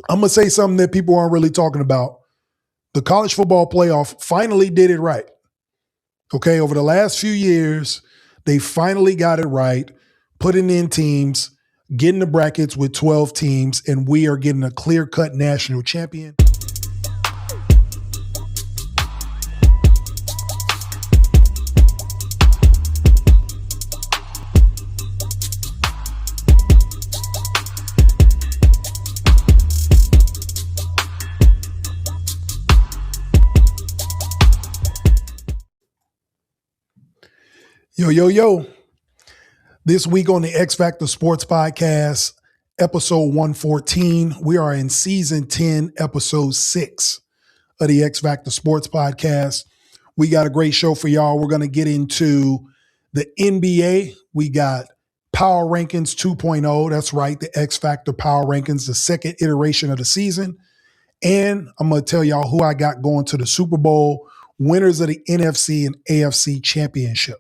I'm going to say something that people aren't really talking about. The college football playoff finally did it right. Okay, over the last few years, they finally got it right, putting in teams, getting the brackets with 12 teams, and we are getting a clear-cut national champion. Yo. This week on the X-Factor Sportz Podcast, episode 114, we are in season 10, episode 6 of the X-Factor Sportz Podcast. We got a great show for y'all. We're going to get into the NBA. We got Power Rankings 2.0. That's right, the X-Factor Power Rankings, the second iteration of the season. And I'm going to tell y'all who I got going to the Super Bowl, winners of the NFC and AFC championship.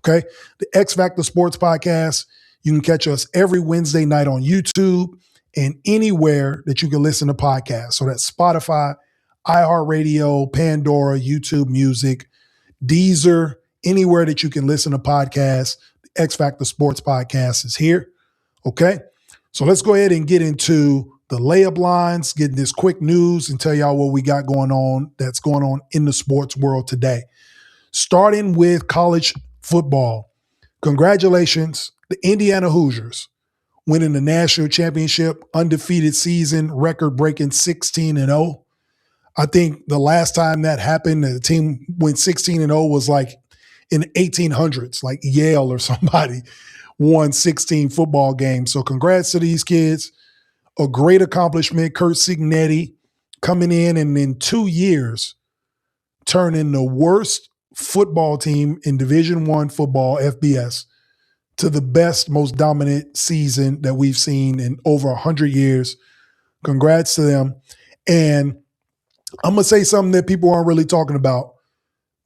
Okay, the X-Factor Sportz Podcast, you can catch us every Wednesday night on YouTube and anywhere that you can listen to podcasts. So that's Spotify, iHeartRadio, Pandora, YouTube Music, Deezer, anywhere that you can listen to podcasts. The X-Factor Sportz Podcast is here. Okay, so let's go ahead and get into the layup lines, get this quick news and tell y'all what we got going on that's going on in the sports world today. Starting with college football. Congratulations, the Indiana Hoosiers winning the national championship, undefeated season, record-breaking 16-0. I think the last time that happened, the team went 16-0 was like in the 1800s, like Yale or somebody won 16 football games. So congrats to these kids. A great accomplishment. Kurt Signetti coming in and in 2 years turning the worst football team in Division I football, FBS, to the best, most dominant season that we've seen in over 100 years. Congrats to them. And I'm going to say something that people aren't really talking about.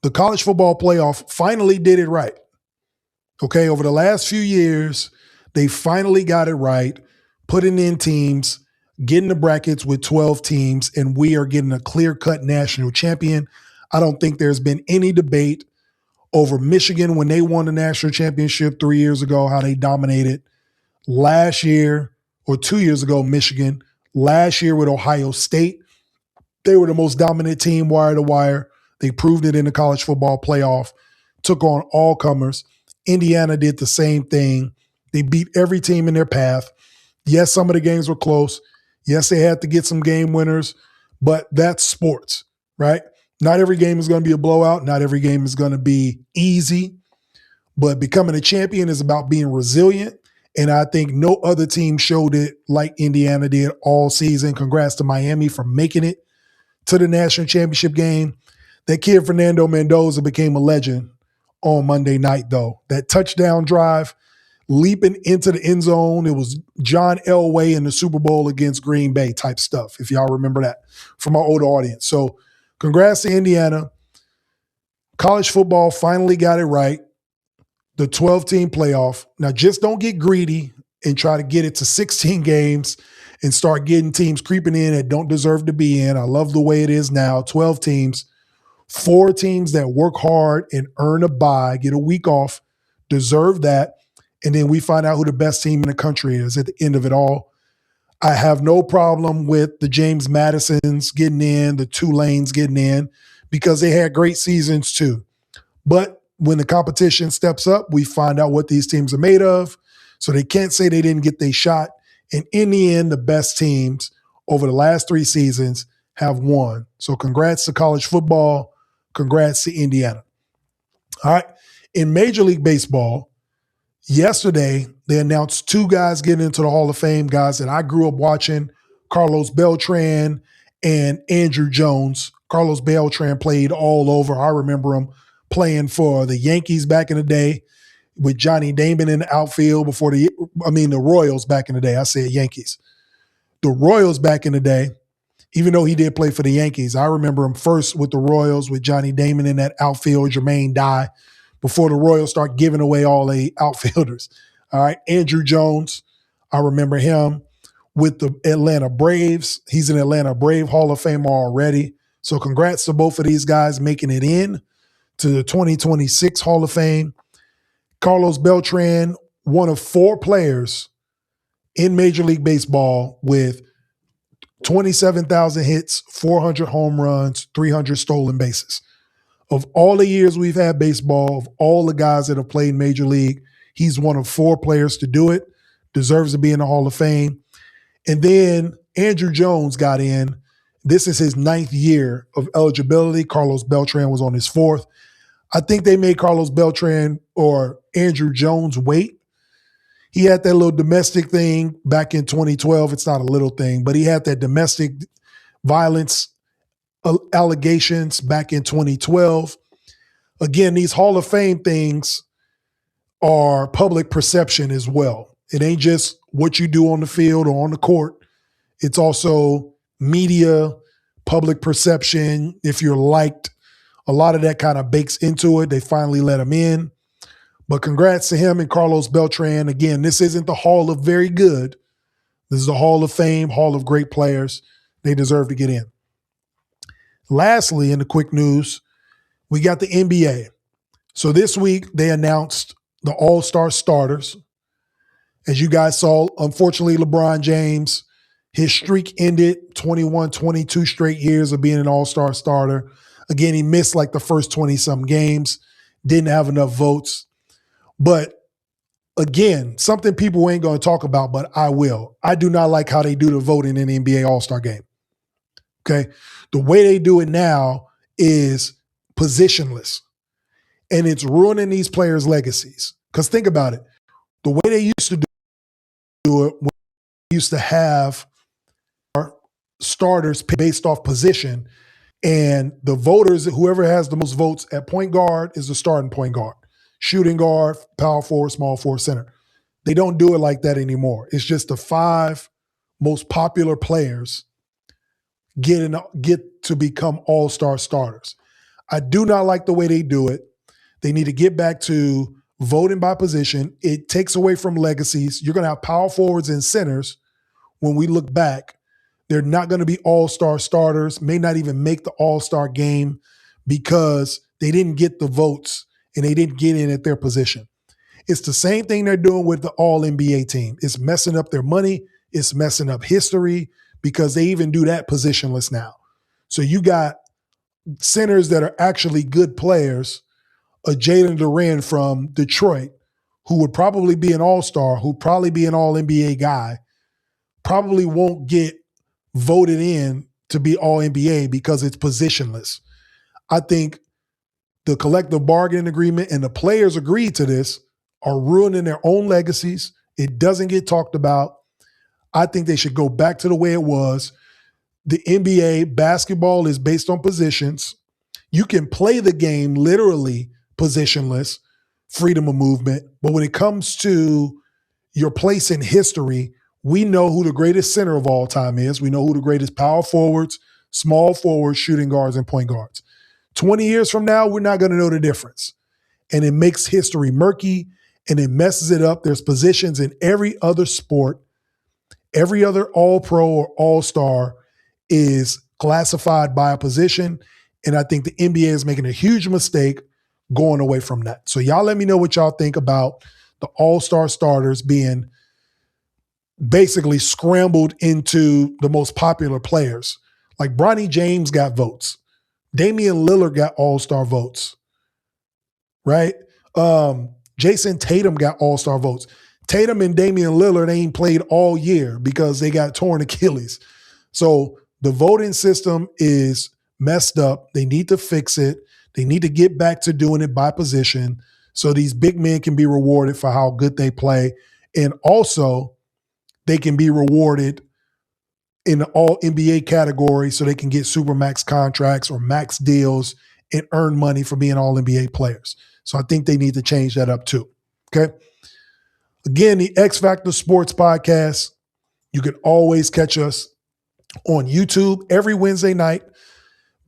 The college football playoff finally did it right. Okay, over the last few years, they finally got it right, putting in teams, getting the brackets with 12 teams, and we are getting a clear-cut national champion. I don't think there's been any debate over Michigan when they won the national championship 3 years ago, how they dominated. Last year, or 2 years ago, Michigan. Last year with Ohio State, they were the most dominant team wire to wire. They proved it in the college football playoff, took on all comers. Indiana did the same thing. They beat every team in their path. Yes, some of the games were close. Yes, they had to get some game winners, but that's sports, right? Not every game is going to be a blowout. Not every game is going to be easy. But becoming a champion is about being resilient. And I think no other team showed it like Indiana did all season. Congrats to Miami for making it to the national championship game. That kid, Fernando Mendoza, became a legend on Monday night, though. That touchdown drive, leaping into the end zone. It was John Elway in the Super Bowl against Green Bay type stuff, if y'all remember that from our older audience. So congrats to Indiana. College football finally got it right. The 12-team playoff. Now, just don't get greedy and try to get it to 16 games and start getting teams creeping in that don't deserve to be in. I love the way it is now. 12 teams, 4 teams that work hard and earn a bye, get a week off, deserve that. And then we find out who the best team in the country is at the end of it all. I have no problem with the James Madisons getting in, the Tulanes getting in, because they had great seasons too. But when the competition steps up, we find out what these teams are made of. So they can't say they didn't get their shot. And in the end, the best teams over the last 3 seasons have won. So congrats to college football. Congrats to Indiana. All right. In Major League Baseball, yesterday, they announced 2 guys getting into the Hall of Fame, guys that I grew up watching, Carlos Beltran and Andruw Jones. Carlos Beltran played all over. I remember him playing for the Yankees back in the day with Johnny Damon in the outfield the Royals back in the day. I said Yankees. The Royals back in the day, even though he did play for the Yankees, I remember him first with the Royals with Johnny Damon in that outfield, Jermaine Dye, before the Royals start giving away all the outfielders. All right, Andruw Jones, I remember him with the Atlanta Braves. He's an Atlanta Brave Hall of Famer already. So congrats to both of these guys making it in to the 2026 Hall of Fame. Carlos Beltran, one of 4 players in Major League Baseball with 27,000 hits, 400 home runs, 300 stolen bases. Of all the years we've had baseball, of all the guys that have played Major League, he's one of 4 players to do it, deserves to be in the Hall of Fame. And then Andruw Jones got in. This is his 9th year of eligibility. Carlos Beltran was on his 4th. I think they made Carlos Beltran or Andruw Jones wait. He had that little domestic thing back in 2012. It's not a little thing, but he had that domestic violence allegations back in 2012. Again, these Hall of Fame things are public perception as well. It ain't just what you do on the field or on the court. It's also media, public perception. If you're liked, a lot of that kind of bakes into it. They finally let him in. But congrats to him and Carlos Beltran. Again, this isn't the Hall of Very Good. This is the Hall of Fame, Hall of Great Players. They deserve to get in. Lastly, in the quick news, we got the NBA. So this week, they announced the All-Star starters. As you guys saw, unfortunately, LeBron James, his streak ended 21, 22 straight years of being an All-Star starter. Again, he missed like the first 20-some games, didn't have enough votes. But again, something people ain't going to talk about, but I will. I do not like how they do the voting in the NBA All-Star game. Okay? The way they do it now is positionless. And it's ruining these players' legacies. Because think about it. The way they used to do it, when they used to have starters based off position, and the voters, whoever has the most votes at point guard is the starting point guard. Shooting guard, power forward, small forward, center. They don't do it like that anymore. It's just the 5 most popular players get to become all-star starters. I do not like the way they do it. They need to get back to voting by position. It takes away from legacies. You're going to have power forwards and centers. When we look back, they're not going to be all-star starters, may not even make the all-star game because they didn't get the votes and they didn't get in at their position. It's the same thing they're doing with the All-NBA team. It's messing up their money. It's messing up history because they even do that positionless now. So you got centers that are actually good players, a Jalen Duren from Detroit, who would probably be an all-star, who'd probably be an all-NBA guy, probably won't get voted in to be all-NBA because it's positionless. I think the collective bargaining agreement and the players agreed to this are ruining their own legacies. It doesn't get talked about. I think they should go back to the way it was. The NBA basketball is based on positions. You can play the game literally positionless, freedom of movement. But when it comes to your place in history, we know who the greatest center of all time is. We know who the greatest power forwards, small forwards, shooting guards, and point guards. 20 years from now, we're not going to know the difference. And it makes history murky and it messes it up. There's positions in every other sport. Every other all-pro or all-star is classified by a position. And I think the NBA is making a huge mistake going away from that. So y'all let me know what y'all think about the all-star starters being basically scrambled into the most popular players. Like Bronny James got votes. Damian Lillard got all-star votes, right? Jason Tatum got all-star votes. Tatum and Damian Lillard ain't played all year because they got torn Achilles. So the voting system is messed up. They need to fix it. They need to get back to doing it by position so these big men can be rewarded for how good they play. And also they can be rewarded in the all-NBA category so they can get supermax contracts or max deals and earn money for being all-NBA players. So I think they need to change that up too, okay? Again, the X-Factor Sportz Podcast. You can always catch us on YouTube every Wednesday night.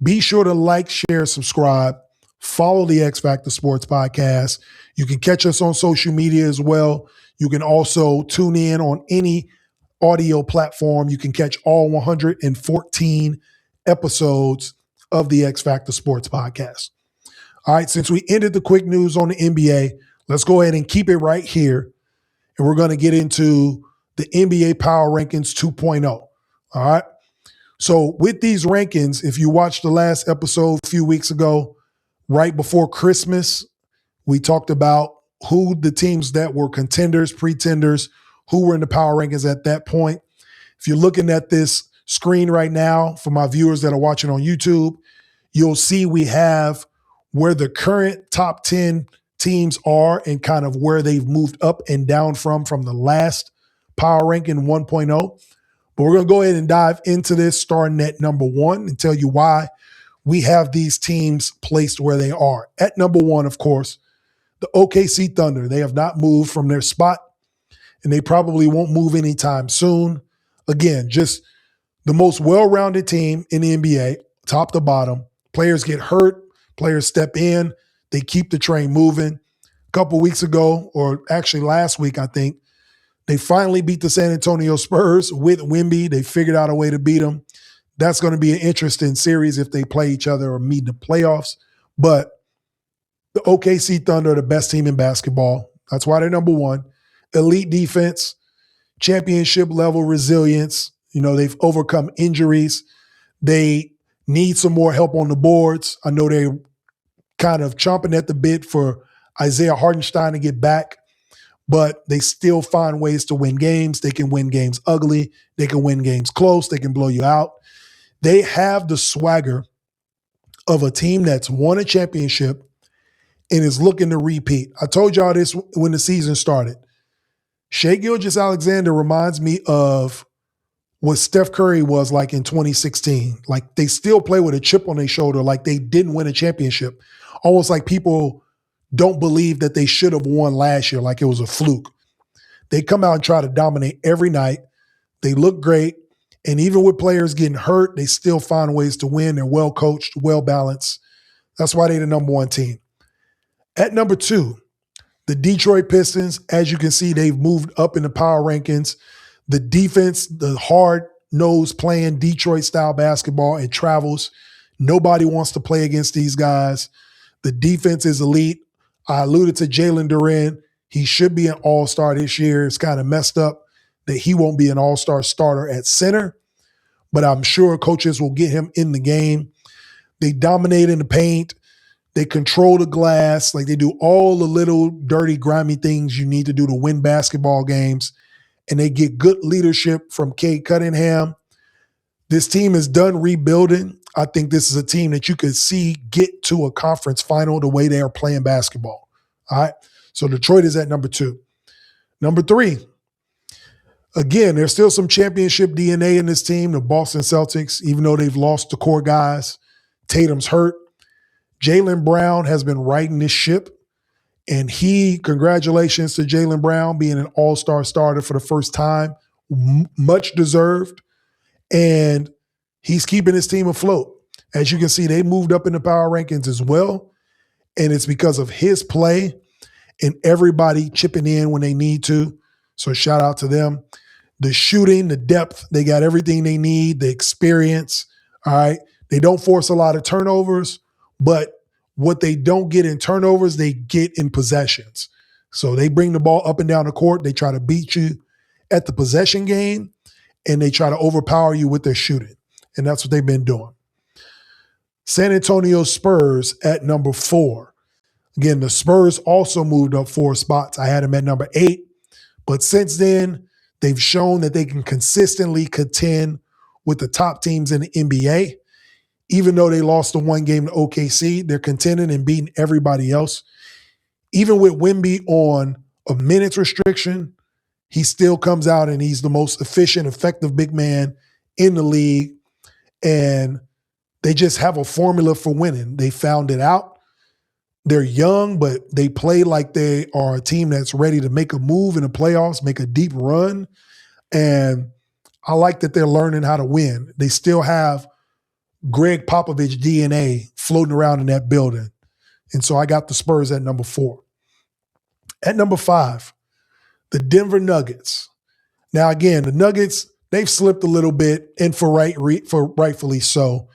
Be sure to like, share, subscribe. Follow the X-Factor Sportz Podcast. You can catch us on social media as well. You can also tune in on any audio platform. You can catch all 114 episodes of the X-Factor Sportz Podcast. All right, since we ended the quick news on the NBA, let's go ahead and keep it right here. And we're going to get into the NBA Power Rankings 2.0. All right. So with these rankings, if you watched the last episode a few weeks ago, right before Christmas, we talked about who the teams that were contenders, pretenders, who were in the power rankings at that point. If you're looking at this screen right now, for my viewers that are watching on YouTube, you'll see we have where the current top 10 teams are and kind of where they've moved up and down from the last power ranking 1.0. But we're going to go ahead and dive into this starting at number 1 and tell you why we have these teams placed where they are. At number 1, of course, the OKC Thunder. They have not moved from their spot, and they probably won't move anytime soon. Again, just the most well-rounded team in the NBA, top to bottom. Players get hurt, players step in, they keep the train moving. A couple weeks ago, or actually last week, I think, they finally beat the San Antonio Spurs with Wemby. They figured out a way to beat them. That's going to be an interesting series if they play each other or meet in the playoffs. But the OKC Thunder are the best team in basketball. That's why they're number 1. Elite defense, championship level resilience. You know, they've overcome injuries. They need some more help on the boards. I know they're kind of chomping at the bit for Isaiah Hartenstein to get back, but they still find ways to win games. They can win games ugly. They can win games close. They can blow you out. They have the swagger of a team that's won a championship and is looking to repeat. I told y'all this when the season started. Shai Gilgeous-Alexander reminds me of what Steph Curry was like in 2016. Like, they still play with a chip on their shoulder, like they didn't win a championship. Almost like people don't believe that they should have won last year, like it was a fluke. They come out and try to dominate every night. They look great. And even with players getting hurt, they still find ways to win. They're well coached, well balanced. That's why they're the number 1 team. At number 2, the Detroit Pistons. As you can see, they've moved up in the power rankings. The defense, the hard-nosed playing Detroit-style basketball, it travels. Nobody wants to play against these guys. The defense is elite. I alluded to Jalen Duren. He should be an all-star this year. It's kind of messed up that he won't be an all-star starter at center, but I'm sure coaches will get him in the game. They dominate in the paint. They control the glass. Like, they do all the little dirty, grimy things you need to do to win basketball games, and they get good leadership from Cade Cunningham. This team is done rebuilding. I think this is a team that you could see get to a conference final the way they are playing basketball. All right. So Detroit is at number 2. Number 3, again, there's still some championship DNA in this team, the Boston Celtics, even though they've lost the core guys. Tatum's hurt. Jaylen Brown has been riding this ship. And congratulations to Jaylen Brown being an all-star starter for the first time. Much deserved. And he's keeping his team afloat. As you can see, they moved up in the power rankings as well. And it's because of his play and everybody chipping in when they need to. So shout out to them. The shooting, the depth, they got everything they need, the experience. All right. They don't force a lot of turnovers, but what they don't get in turnovers, they get in possessions. So they bring the ball up and down the court. They try to beat you at the possession game, and they try to overpower you with their shooting. And that's what they've been doing. San Antonio Spurs at number 4. Again, the Spurs also moved up 4 spots. I had them at number 8. But since then, they've shown that they can consistently contend with the top teams in the NBA. Even though they lost the 1 game to OKC, they're contending and beating everybody else. Even with Wemby on a minutes restriction, he still comes out and he's the most efficient, effective big man in the league. And they just have a formula for winning. They found it out. They're young, but they play like they are a team that's ready to make a move in the playoffs, make a deep run. And I like that they're learning how to win. They still have Greg Popovich DNA floating around in that building. And so I got the Spurs at number 4. At number 5, the Denver Nuggets. Now, again, the Nuggets, they've slipped a little bit, and for rightfully so.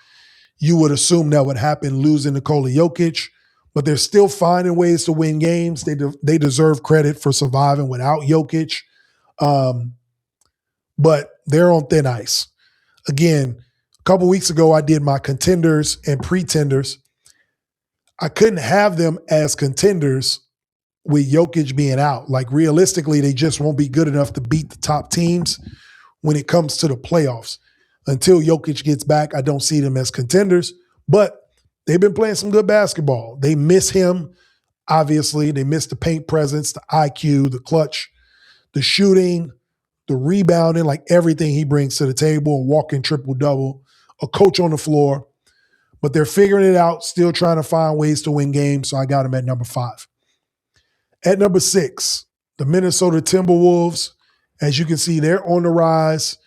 You would assume that would happen losing Nikola Jokic, but they're still finding ways to win games. They deserve credit for surviving without Jokic, but they're on thin ice. Again, a couple weeks ago, I did my contenders and pretenders. I couldn't have them as contenders with Jokic being out. Like, realistically, they just won't be good enough to beat the top teams when it comes to the playoffs. Until Jokic gets back, I don't see them as contenders, but they've been playing some good basketball. They miss him, obviously. They miss the paint presence, the IQ, the clutch, the shooting, the rebounding, like everything he brings to the table, a walking triple-double, a coach on the floor. But they're figuring it out, still trying to find ways to win games, so I got them at number 5. At number 6, the Minnesota Timberwolves. As you can see, they're on the rise.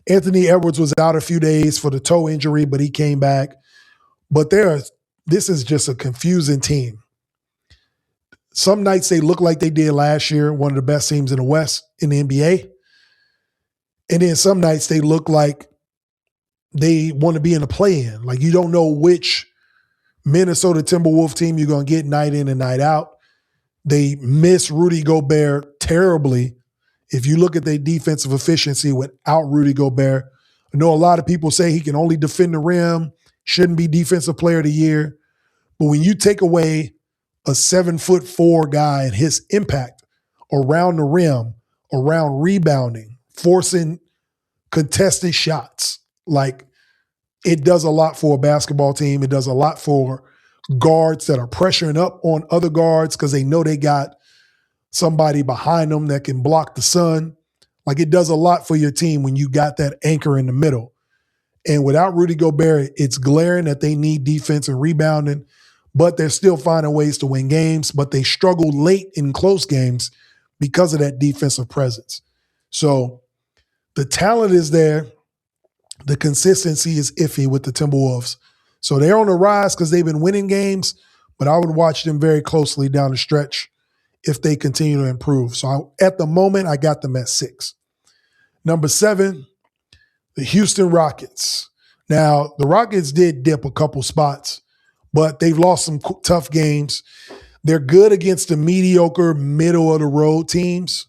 Anthony Edwards was out a few days for the toe injury, but he came back. But this is just a confusing team. Some nights they look like they did last year, one of the best teams in the West in the NBA. And then some nights they look like they want to be in a play-in. Like, you don't know which Minnesota Timberwolves team you're going to get night in and night out. They miss Rudy Gobert terribly. If you look at their defensive efficiency without Rudy Gobert, I know a lot of people say he can only defend the rim, shouldn't be defensive player of the year. But when you take away a 7'4" guy and his impact around the rim, around rebounding, forcing contested shots, like, it does a lot for a basketball team. It does a lot for guards that are pressuring up on other guards because they know they got somebody behind them that can block the sun. Like, it does a lot for your team when you got that anchor in the middle. And without Rudy Gobert, it's glaring that they need defense and rebounding, but they're still finding ways to win games, but they struggle late in close games because of that defensive presence. So the talent is there. The consistency is iffy with the Timberwolves. So they're on the rise because they've been winning games, but I would watch them very closely down the stretch if they continue to improve. So at the moment, I got them at 6. Number 7, the Houston Rockets. Now, the Rockets did dip a couple spots, but they've lost some tough games. They're good against the mediocre, middle-of-the-road teams,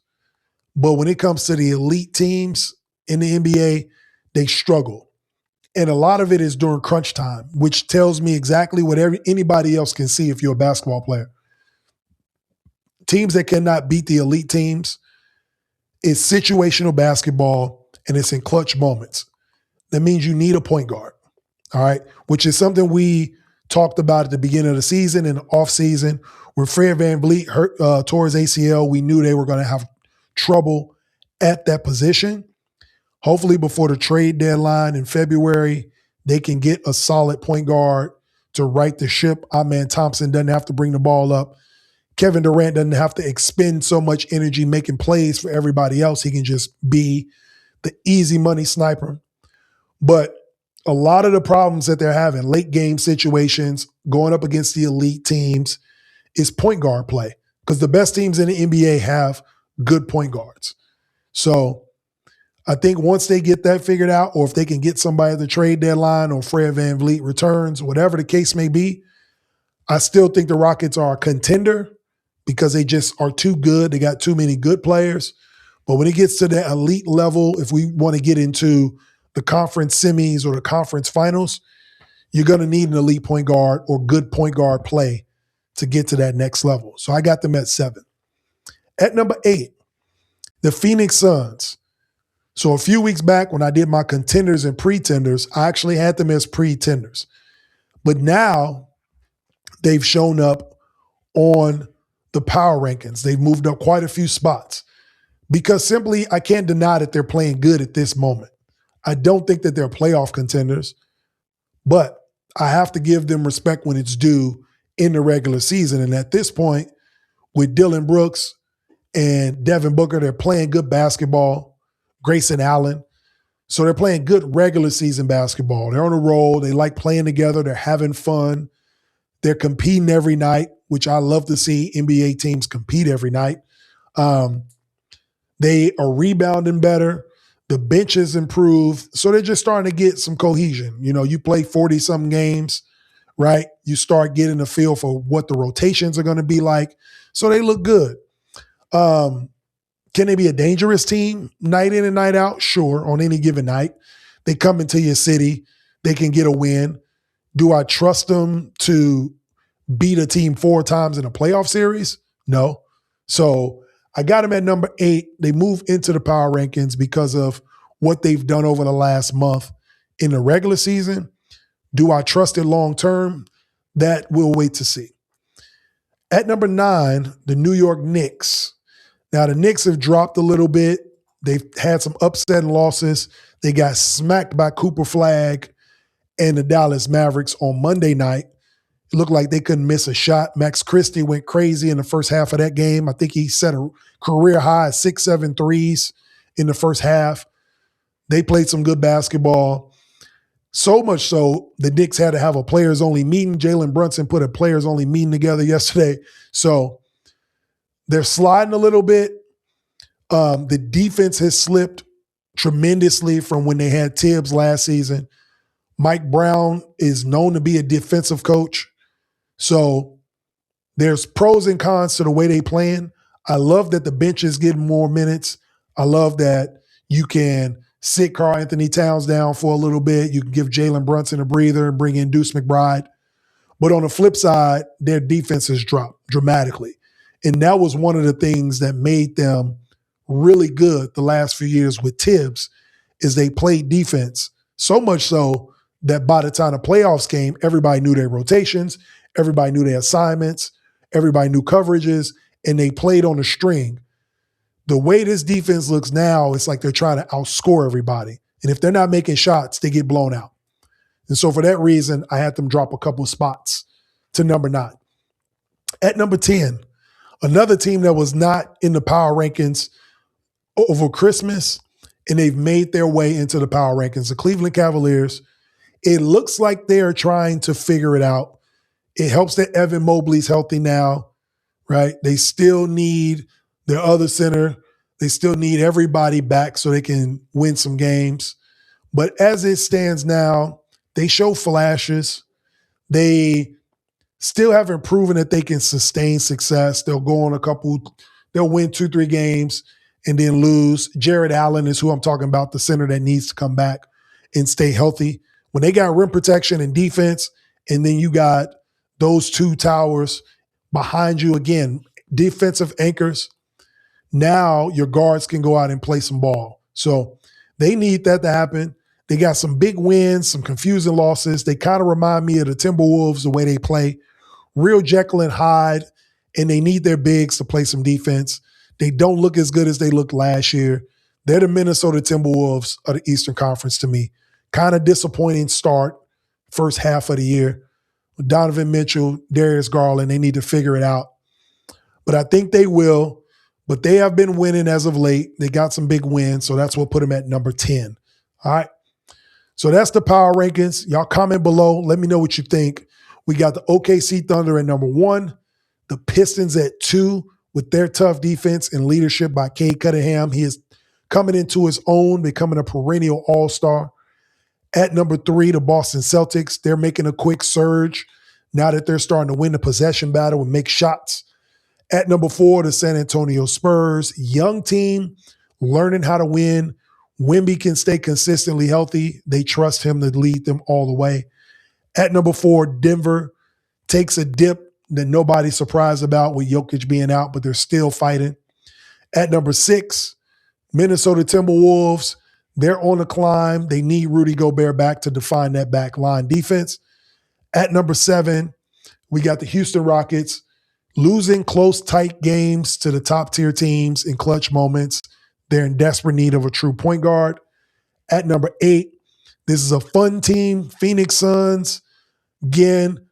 but when it comes to the elite teams in the NBA, they struggle. And a lot of it is during crunch time, which tells me exactly what anybody else can see if you're a basketball player. Teams that cannot beat the elite teams, it's situational basketball, and it's in clutch moments. That means you need a point guard, all right, which is something we talked about at the beginning of the season and off season. When Fred VanVleet tore his ACL, we knew they were going to have trouble at that position. Hopefully before the trade deadline in February, they can get a solid point guard to right the ship. Amen Thompson doesn't have to bring the ball up. Kevin Durant doesn't have to expend so much energy making plays for everybody else. He can just be the easy money sniper. But a lot of the problems that they're having, late game situations, going up against the elite teams, is point guard play. Because the best teams in the NBA have good point guards. So I think once they get that figured out, or if they can get somebody at the trade deadline or Fred VanVleet returns, whatever the case may be, I still think the Rockets are a contender because they just are too good. They got too many good players. But when it gets to that elite level, if we want to get into the conference semis or the conference finals, you're going to need an elite point guard or good point guard play to get to that next level. So I got them at 7. At number 8, the Phoenix Suns. So a few weeks back when I did my contenders and pretenders, I actually had them as pretenders. But now they've shown up on the power rankings. They've moved up quite a few spots because simply I can't deny that they're playing good at this moment. I don't think that they're playoff contenders, but I have to give them respect when it's due in the regular season. And at this point, with Dylan Brooks and Devin Booker, they're playing good basketball. Grayson Allen. So they're playing good regular season basketball. They're on a roll. They like playing together. They're having fun. They're competing every night, which I love to see NBA teams compete every night. They are rebounding better. The bench is improved. So they're just starting to get some cohesion. You know, you play 40-something games, right? You start getting a feel for what the rotations are going to be like. So they look good. Can they be a dangerous team night in and night out? Sure, on any given night. They come into your city. They can get a win. Do I trust them to beat a team 4 times in a playoff series? No. So I got them at number 8. They move into the power rankings because of what they've done over the last month in the regular season. Do I trust it long term? That we'll wait to see. At number 9, the New York Knicks. Now, the Knicks have dropped a little bit. They've had some upsetting losses. They got smacked by Cooper Flagg and the Dallas Mavericks on Monday night. It looked like they couldn't miss a shot. Max Christie went crazy in the first half of that game. I think he set a career high 6-7 threes in the first half. They played some good basketball. So much so, the Knicks had to have a players-only meeting. Jalen Brunson put a players-only meeting together yesterday. So they're sliding a little bit. The defense has slipped tremendously from when they had Tibbs last season. Mike Brown is known to be a defensive coach. So there's pros and cons to the way they playing. I love that the bench is getting more minutes. I love that you can sit Karl Anthony Towns down for a little bit. You can give Jalen Brunson a breather and bring in Deuce McBride. But on the flip side, their defense has dropped dramatically. And that was one of the things that made them really good the last few years with Tibbs is they played defense so much so that by the time the playoffs came, everybody knew their rotations, everybody knew their assignments, everybody knew coverages, and they played on a string. The way this defense looks now, it's like they're trying to outscore everybody. And if they're not making shots, they get blown out. And so for that reason, I had them drop a couple of spots to number 9. At number 10, another team that was not in the power rankings over Christmas, and they've made their way into the power rankings, the Cleveland Cavaliers. It looks like they are trying to figure it out. It helps that Evan Mobley's healthy now, right? They still need their other center. They still need everybody back so they can win some games. But as it stands now, they show flashes. They still haven't proven that they can sustain success. They'll go on they'll win 2-3 games and then lose. Jared Allen is who I'm talking about, the center that needs to come back and stay healthy. When they got rim protection and defense, and then you got those 2 towers behind you, again, defensive anchors, now your guards can go out and play some ball. So they need that to happen. They got some big wins, some confusing losses. They kind of remind me of the Timberwolves, the way they play. Real Jekyll and Hyde, and they need their bigs to play some defense. They don't look as good as they looked last year. They're the Minnesota Timberwolves of the Eastern Conference to me. Kind of disappointing start, first half of the year. Donovan Mitchell, Darius Garland, they need to figure it out. But I think they will. But they have been winning as of late. They got some big wins, so that's what put them at number 10. All right. So that's the power rankings. Y'all comment below. Let me know what you think. We got the OKC Thunder at number 1, the Pistons at 2 with their tough defense and leadership by Cade Cunningham. He is coming into his own, becoming a perennial all-star. At number 3, the Boston Celtics. They're making a quick surge now that they're starting to win the possession battle and make shots. At number 4, the San Antonio Spurs. Young team, learning how to win. Wemby can stay consistently healthy. They trust him to lead them all the way. At number 4, Denver takes a dip that nobody's surprised about with Jokic being out, but they're still fighting. At number 6, Minnesota Timberwolves. They're on a climb. They need Rudy Gobert back to define that back line defense. At number 7, we got the Houston Rockets losing close, tight games to the top-tier teams in clutch moments. They're in desperate need of a true point guard. At number 8, this is a fun team, Phoenix Suns. Again,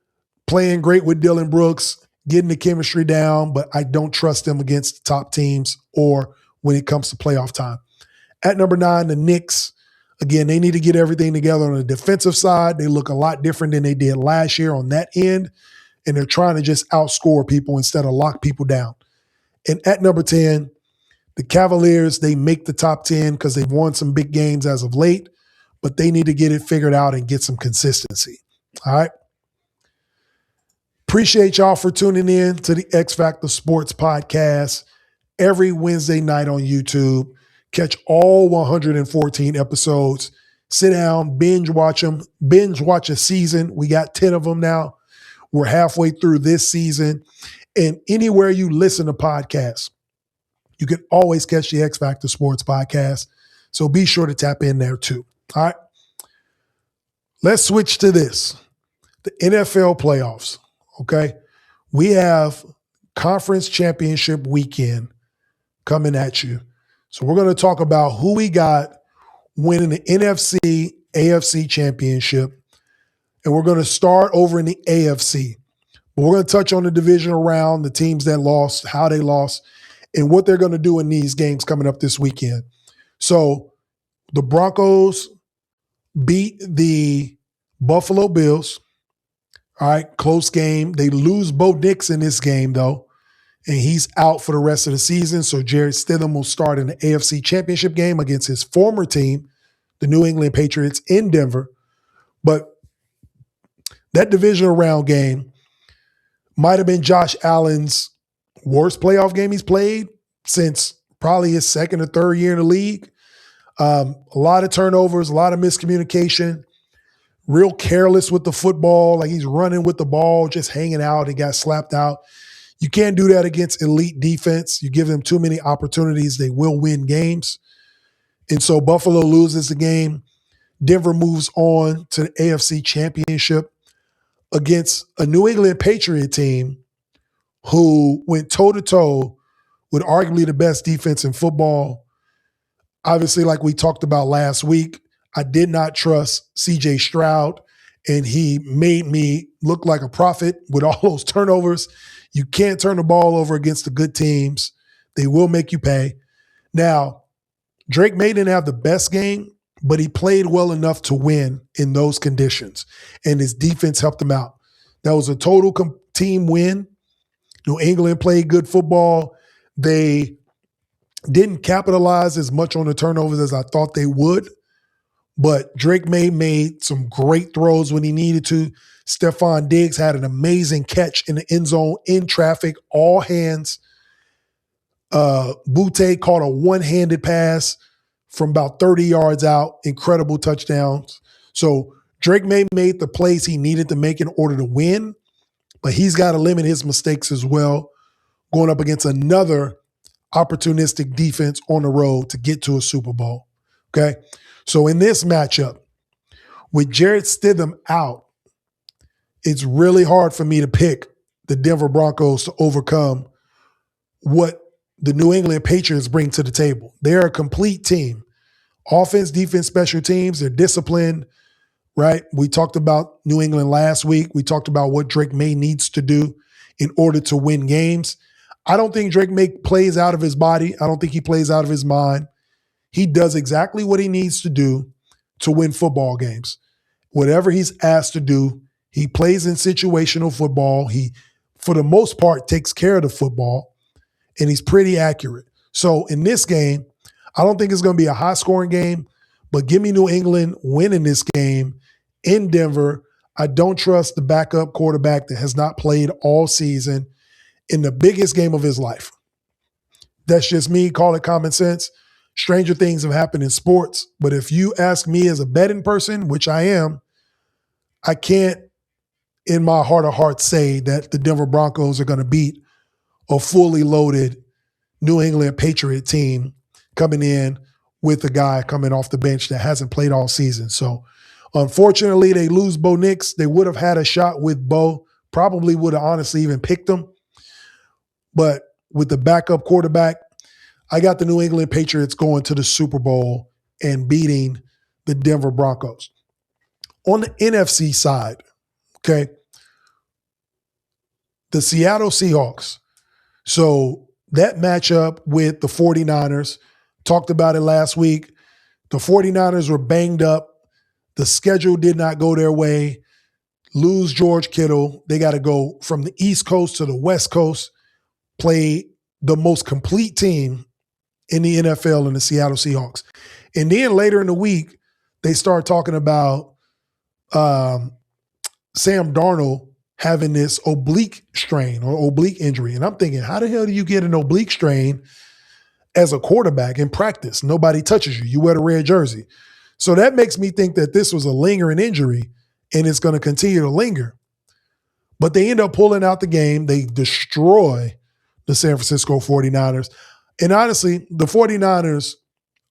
playing great with Dylan Brooks, getting the chemistry down, but I don't trust them against the top teams or when it comes to playoff time. At number 9, the Knicks. Again, they need to get everything together on the defensive side. They look a lot different than they did last year on that end, and they're trying to just outscore people instead of lock people down. And at number 10, The Cavaliers, they make the top 10 because they've won some big games as of late, but they need to get it figured out and get some consistency. All right. Appreciate y'all for tuning in to the X-Factor Sports Podcast every Wednesday night on YouTube. Catch all 114 episodes. Sit down, binge watch them, binge watch a season. We got 10 of them now. We're halfway through this season. And anywhere you listen to podcasts, you can always catch the X-Factor Sports Podcast. So be sure to tap in there too. All right. Let's switch to this. The NFL playoffs. Okay. We have conference championship weekend coming at you. So we're going to talk about who we got winning the NFC, AFC championship. And we're going to start over in the AFC. But we're going to touch on the divisional round, the teams that lost, how they lost, and what they're going to do in these games coming up this weekend. So the Broncos beat the Buffalo Bills. All right, close game. They lose Bo Nix in this game, though, and he's out for the rest of the season. So Jarrett Stidham will start in the AFC Championship game against his former team, the New England Patriots in Denver. But that divisional round game might have been Josh Allen's worst playoff game he's played since probably his second or third year in the league. A lot of turnovers, a lot of miscommunication. Real careless with the football, like he's running with the ball, just hanging out and got slapped out. You can't do that against elite defense. You give them too many opportunities, they will win games. And so Buffalo loses the game. Denver moves on to the AFC Championship against a New England Patriot team who went toe-to-toe with arguably the best defense in football. Obviously, like we talked about last week, I did not trust C.J. Stroud, and he made me look like a prophet with all those turnovers. You can't turn the ball over against the good teams. They will make you pay. Now, Drake May didn't have the best game, but he played well enough to win in those conditions, and his defense helped him out. That was a total team win. New England played good football. They didn't capitalize as much on the turnovers as I thought they would. But Drake May made some great throws when he needed to. Stephon Diggs had an amazing catch in the end zone in traffic, all hands. Butte caught a one-handed pass from about 30 yards out, incredible touchdowns. So Drake May made the plays he needed to make in order to win, but he's got to limit his mistakes as well, going up against another opportunistic defense on the road to get to a Super Bowl. Okay? So in this matchup, with Jarrett Stidham out, it's really hard for me to pick the Denver Broncos to overcome what the New England Patriots bring to the table. They're a complete team. Offense, defense, special teams, they're disciplined, right? We talked about New England last week. We talked about what Drake May needs to do in order to win games. I don't think Drake May plays out of his body. I don't think he plays out of his mind. He does exactly what he needs to do to win football games. Whatever he's asked to do, he plays in situational football. He, for the most part, takes care of the football, and he's pretty accurate. So in this game, I don't think it's going to be a high-scoring game, but give me New England winning this game in Denver. I don't trust the backup quarterback that has not played all season in the biggest game of his life. That's just me. Call it common sense. Stranger things have happened in sports, but if you ask me as a betting person, which I am, I can't in my heart of hearts say that the Denver Broncos are going to beat a fully loaded New England Patriot team coming in with a guy coming off the bench that hasn't played all season. So unfortunately, they lose Bo Nix. They would have had a shot with Bo, probably would have honestly even picked him. But with the backup quarterback, I got the New England Patriots going to the Super Bowl and beating the Denver Broncos. On the NFC side, okay, the Seattle Seahawks. So that matchup with the 49ers, talked about it last week. The 49ers were banged up. The schedule did not go their way. Lose George Kittle. They got to go from the East Coast to the West Coast, play the most complete team in the NFL and the Seattle Seahawks. And then later in the week, they start talking about Sam Darnold having this oblique strain or oblique injury. And I'm thinking, how the hell do you get an oblique strain as a quarterback in practice? Nobody touches you. You wear the red jersey. So that makes me think that this was a lingering injury and it's going to continue to linger. But they end up pulling out the game. They destroy the San Francisco 49ers. And honestly, the 49ers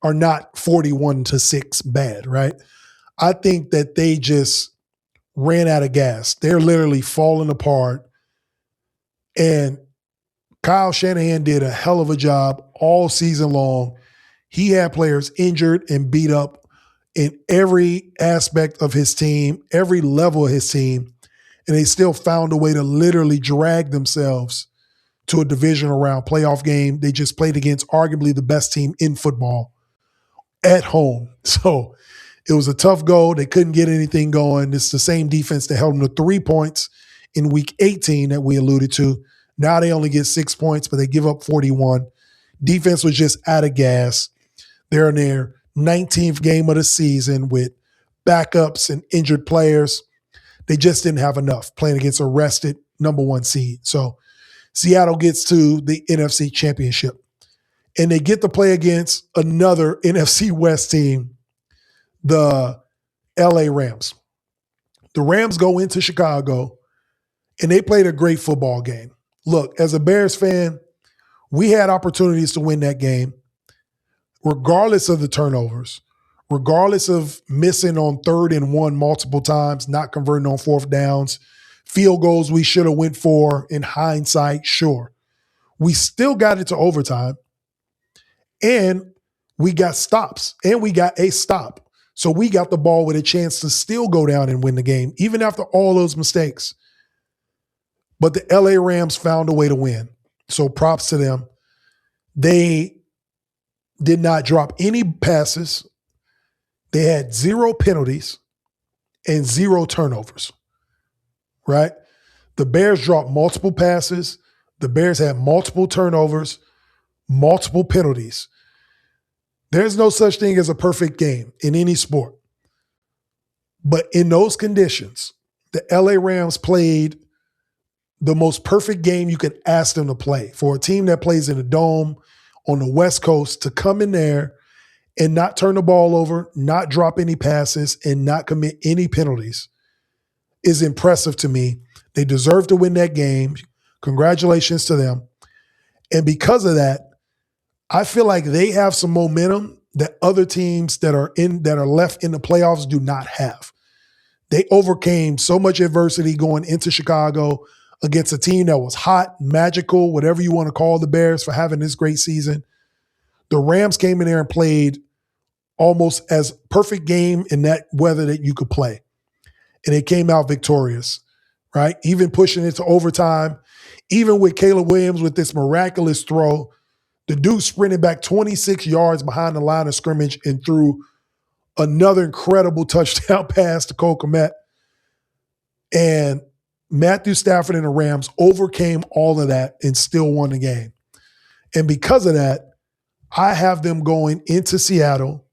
are not 41-6 bad, right? I think that they just ran out of gas. They're literally falling apart. And Kyle Shanahan did a hell of a job all season long. He had players injured and beat up in every aspect of his team, every level of his team, and they still found a way to literally drag themselves to a divisional round playoff game. They just played against arguably the best team in football at home. So it was a tough go. They couldn't get anything going. It's the same defense that held them to 3 points in week 18 that we alluded to. Now they only get 6 points, but they give up 41. Defense was just out of gas. They're in their 19th game of the season with backups and injured players. They just didn't have enough playing against a rested number 1 seed. So Seattle gets to the NFC Championship. And they get to play against another NFC West team, the LA Rams. The Rams go into Chicago, and they played a great football game. Look, as a Bears fan, we had opportunities to win that game, regardless of the turnovers, regardless of missing on 3rd and 1 multiple times, not converting on 4th downs, field goals we should have went for in hindsight, sure. We still got it to overtime, and we got stops, and we got a stop. So we got the ball with a chance to still go down and win the game, even after all those mistakes. But the LA Rams found a way to win. So props to them. They did not drop any passes. They had 0 penalties and 0 turnovers, right? The Bears dropped multiple passes. The Bears had multiple turnovers, multiple penalties. There's no such thing as a perfect game in any sport. But in those conditions, the LA Rams played the most perfect game you could ask them to play. For a team that plays in a dome on the West Coast to come in there and not turn the ball over, not drop any passes, and not commit any penalties is impressive to me. They deserve to win that game. Congratulations to them. And because of that, I feel like they have some momentum that other teams that are left in the playoffs do not have. They overcame so much adversity going into Chicago against a team that was hot, magical, whatever you want to call the Bears for having this great season. The Rams came in there and played almost as perfect game in that weather that you could play. And they came out victorious, right? Even pushing it to overtime, even with Caleb Williams with this miraculous throw. The dude sprinted back 26 yards behind the line of scrimmage and threw another incredible touchdown pass to Cole Kmet. And Matthew Stafford and the Rams overcame all of that and still won the game. And because of that, I have them going into Seattle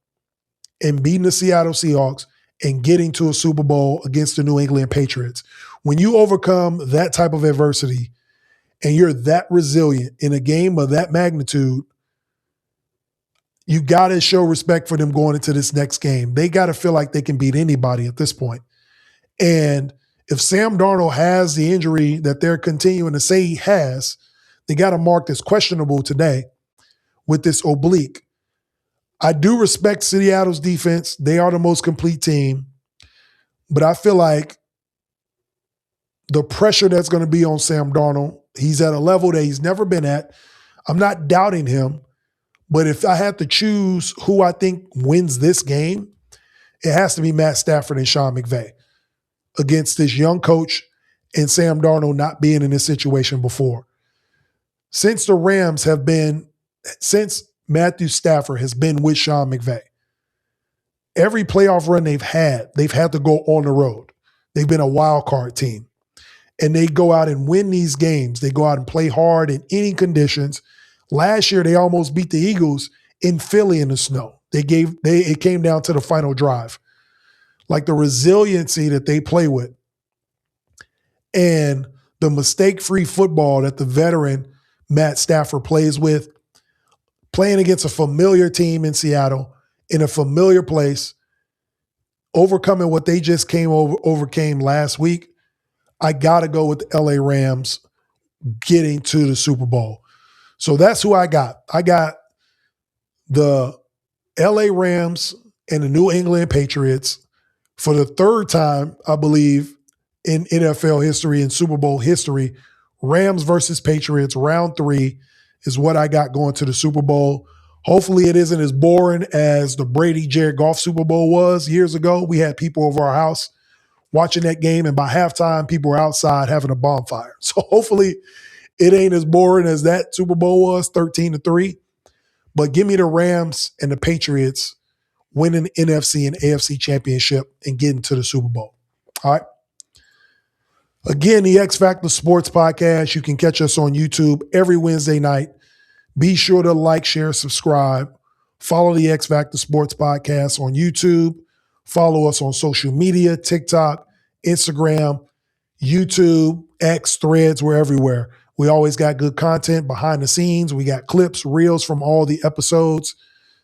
and beating the Seattle Seahawks and getting to a Super Bowl against the New England Patriots. When you overcome that type of adversity and you're that resilient in a game of that magnitude, you got to show respect for them going into this next game. They got to feel like they can beat anybody at this point. And if Sam Darnold has the injury that they're continuing to say he has, they got to mark this questionable today with this oblique. I do respect Seattle's defense. They are the most complete team. But I feel like the pressure that's going to be on Sam Darnold, he's at a level that he's never been at. I'm not doubting him. But if I had to choose who I think wins this game, it has to be Matt Stafford and Sean McVay against this young coach and Sam Darnold not being in this situation before. Since Matthew Stafford has been with Sean McVay, every playoff run they've had to go on the road. They've been a wild card team. And they go out and win these games. They go out and play hard in any conditions. Last year, they almost beat the Eagles in Philly in the snow. It came down to the final drive. Like the resiliency that they play with and the mistake-free football that the veteran Matt Stafford plays with, playing against a familiar team in Seattle, in a familiar place, overcoming what they just overcame last week, I got to go with the LA Rams getting to the Super Bowl. So that's who I got. I got the LA Rams and the New England Patriots for the third time, I believe, in NFL history and Super Bowl history. Rams versus Patriots, round 3 is what I got going to the Super Bowl. Hopefully it isn't as boring as the Brady-Jared Goff Super Bowl was years ago. We had people over our house watching that game, and by halftime, people were outside having a bonfire. So hopefully it ain't as boring as that Super Bowl was, 13-3. But give me the Rams and the Patriots winning the NFC and AFC championship and getting to the Super Bowl. All right. Again, the X-Factor Sportz Podcast. You can catch us on YouTube every Wednesday night. Be sure to like, share, subscribe. Follow the X-Factor Sportz Podcast on YouTube. Follow us on social media, TikTok, Instagram, YouTube, X, Threads. We're everywhere. We always got good content behind the scenes. We got clips, reels from all the episodes.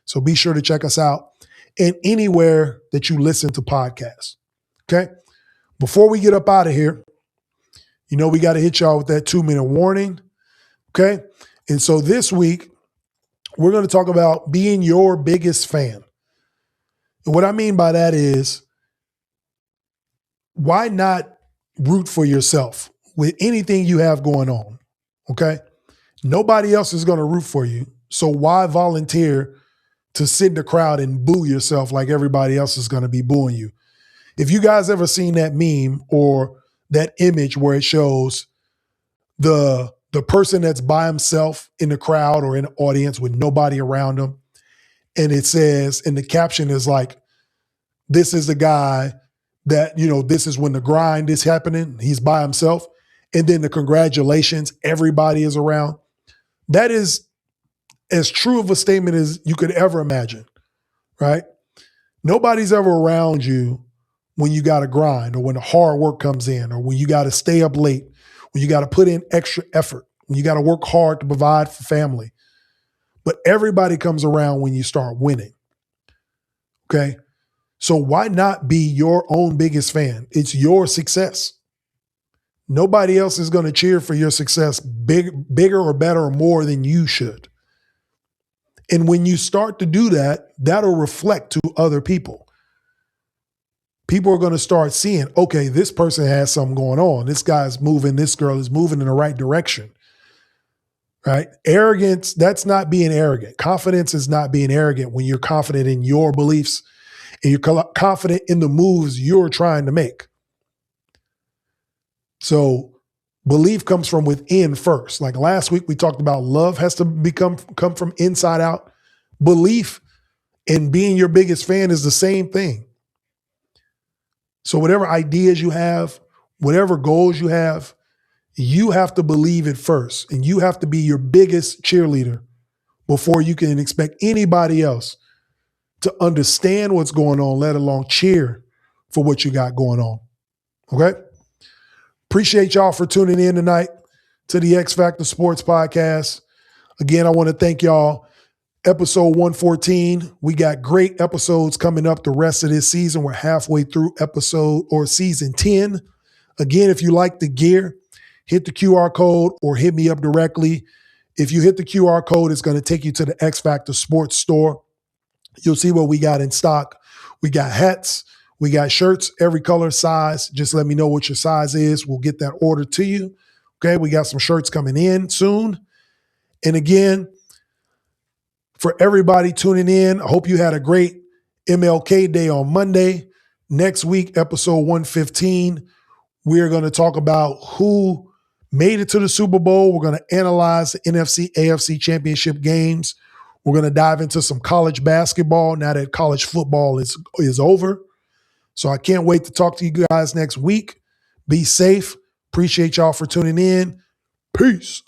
So be sure to check us out and anywhere that you listen to podcasts. Okay? Before we get up out of here, you know we got to hit y'all with that 2-minute warning. Okay? And so this week, we're going to talk about being your biggest fan. And what I mean by that is, why not root for yourself with anything you have going on? Okay? Nobody else is going to root for you. So why volunteer to sit in the crowd and boo yourself like everybody else is going to be booing you? If you guys ever seen that meme or that image where it shows the person that's by himself in the crowd or in the audience with nobody around him, and it says, and the caption is like, this is the guy that, this is when the grind is happening. He's by himself. And then the congratulations, everybody is around. That is as true of a statement as you could ever imagine, right? Nobody's ever around you when you got to grind or when the hard work comes in or when you got to stay up late, when you got to put in extra effort, when you got to work hard to provide for family. But everybody comes around when you start winning, okay? So why not be your own biggest fan? It's your success. Nobody else is going to cheer for your success bigger or better or more than you should. And when you start to do that, that'll reflect to other people. People are going to start seeing, okay, this person has something going on. This guy's moving, this girl is moving in the right direction, right? Arrogance, that's not being arrogant. Confidence is not being arrogant when you're confident in your beliefs and you're confident in the moves you're trying to make. So belief comes from within first. Like last week, we talked about love has to come from inside out. Belief in being your biggest fan is the same thing. So whatever ideas you have, whatever goals you have to believe it first. And you have to be your biggest cheerleader before you can expect anybody else to understand what's going on, let alone cheer for what you got going on. Okay? Appreciate y'all for tuning in tonight to the X-Factor Sportz Podcast. Again, I want to thank y'all. Episode 114. We got great episodes coming up the rest of this season. We're halfway through season 10. Again, if you like the gear, hit the QR code or hit me up directly. If you hit the QR code, it's going to take you to the X-Factor Sportz store. You'll see what we got in stock. We got hats. We got shirts, every color, size. Just let me know what your size is. We'll get that order to you. Okay, we got some shirts coming in soon. And again, for everybody tuning in, I hope you had a great MLK Day on Monday. Next week, episode 115, we're going to talk about who made it to the Super Bowl. We're going to analyze the NFC, AFC championship games. We're going to dive into some college basketball now that college football is over. So I can't wait to talk to you guys next week. Be safe. Appreciate y'all for tuning in. Peace.